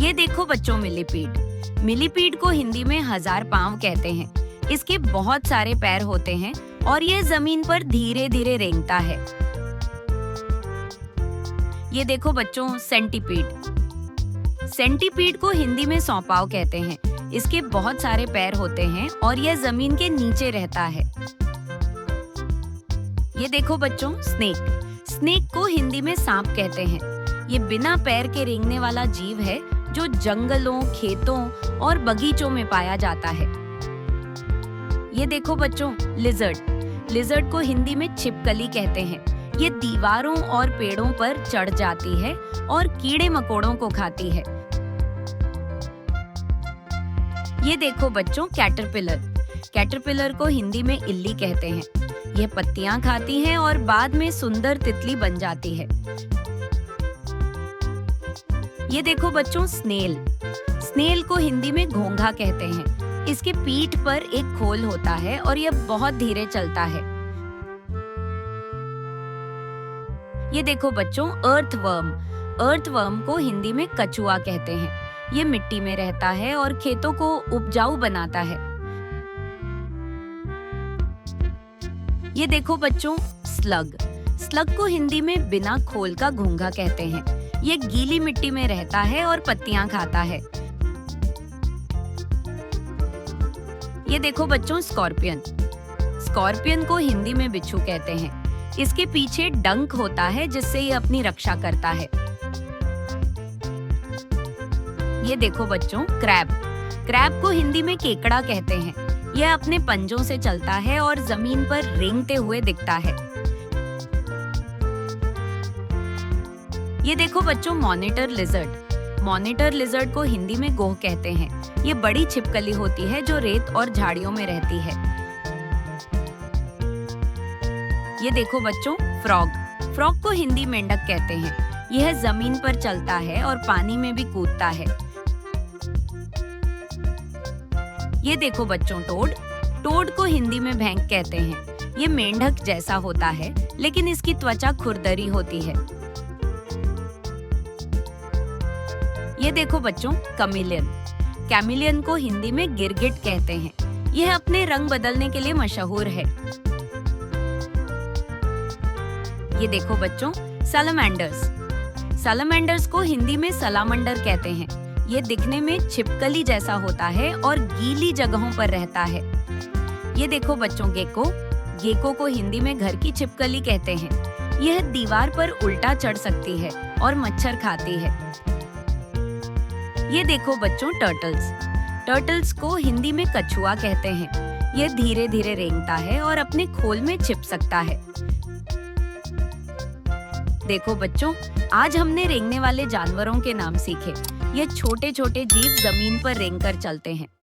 ये देखो बच्चों मिलीपीड। मिलीपीड को हिंदी में हजार पांव कहते हैं। इसके बहुत सारे पैर होते हैं और ये जमीन पर धीरे धीरे रेंगता है। ये देखो बच्चों सेंटीपीड। सेंटीपीड को हिंदी में सौंपाव कहते हैं। इसके बहुत सारे पैर होते हैं और यह जमीन के नीचे रहता है। ये देखो बच्चों स्नेक। स्नेक को हिंदी में सांप कहते हैं। ये बिना पैर के रेंगने वाला जीव है जो जंगलों, खेतों और बगीचों में पाया जाता है। ये देखो बच्चों लिजर्ड। लिजर्ड को हिंदी में छिपकली कहते हैं। ये दीवारों और पेड़ों पर चढ़ जाती है और कीड़े मकोड़ों को खाती है। ये देखो बच्चों कैटरपिलर। कैटरपिलर को हिंदी में इल्ली कहते हैं। यह पत्तियां खाती है और बाद में सुंदर तितली बन जाती है। ये देखो बच्चों स्नेल। स्नेल को हिंदी में घोंघा कहते हैं। इसके पीठ पर एक खोल होता है और यह बहुत धीरे चलता है। ये देखो बच्चों अर्थवर्म। अर्थवर्म को हिंदी में कछुआ कहते हैं। ये मिट्टी में रहता है और खेतों को उपजाऊ बनाता है। ये देखो बच्चों स्लग। स्लग को हिंदी में बिना खोल का घोंघा कहते हैं। ये गीली मिट्टी में रहता है और पत्तियां खाता है। ये देखो बच्चों स्कॉर्पियन। स्कॉर्पियन को हिंदी में बिच्छू कहते हैं। इसके पीछे डंक होता है जिससे ये अपनी रक्षा करता है। ये देखो बच्चों क्रैब। क्रैब को हिंदी में केकड़ा कहते हैं। यह अपने पंजों से चलता है और जमीन पर रेंगते हुए दिखता है। ये देखो बच्चों मॉनिटर लिजर्ड। मॉनिटर लिजर्ड को हिंदी में गोह कहते हैं। ये बड़ी छिपकली होती है जो रेत और झाड़ियों में रहती है। ये देखो बच्चों फ्रॉग। फ्रॉग को हिंदी मेंढक कहते हैं। यह जमीन पर चलता है और पानी में भी कूदता है। ये देखो बच्चों टोड। टोड को हिंदी में भैंक कहते हैं। ये मेंढक जैसा होता है लेकिन इसकी त्वचा खुरदरी होती है। ये देखो बच्चों कैमिलियन। कैमिलियन को हिंदी में गिरगिट कहते हैं। यह अपने रंग बदलने के लिए मशहूर है। ये देखो बच्चों सैलमेंडर्स। सैलमेंडर्स को हिंदी में सलामंडर कहते हैं। ये दिखने में छिपकली जैसा होता है और गीली जगहों पर रहता है। ये देखो बच्चों गेको। गेको को हिंदी में घर की छिपकली कहते हैं। यह दीवार पर उल्टा चढ़ सकती है और मच्छर खाती है। ये देखो बच्चों टर्टल्स। टर्टल्स को हिंदी में कछुआ कहते हैं। यह धीरे धीरे रेंगता है और अपने खोल में छिप सकता है। देखो बच्चों आज हमने रेंगने वाले जानवरों के नाम सीखे। ये छोटे छोटे जीव जमीन पर रेंगकर चलते हैं।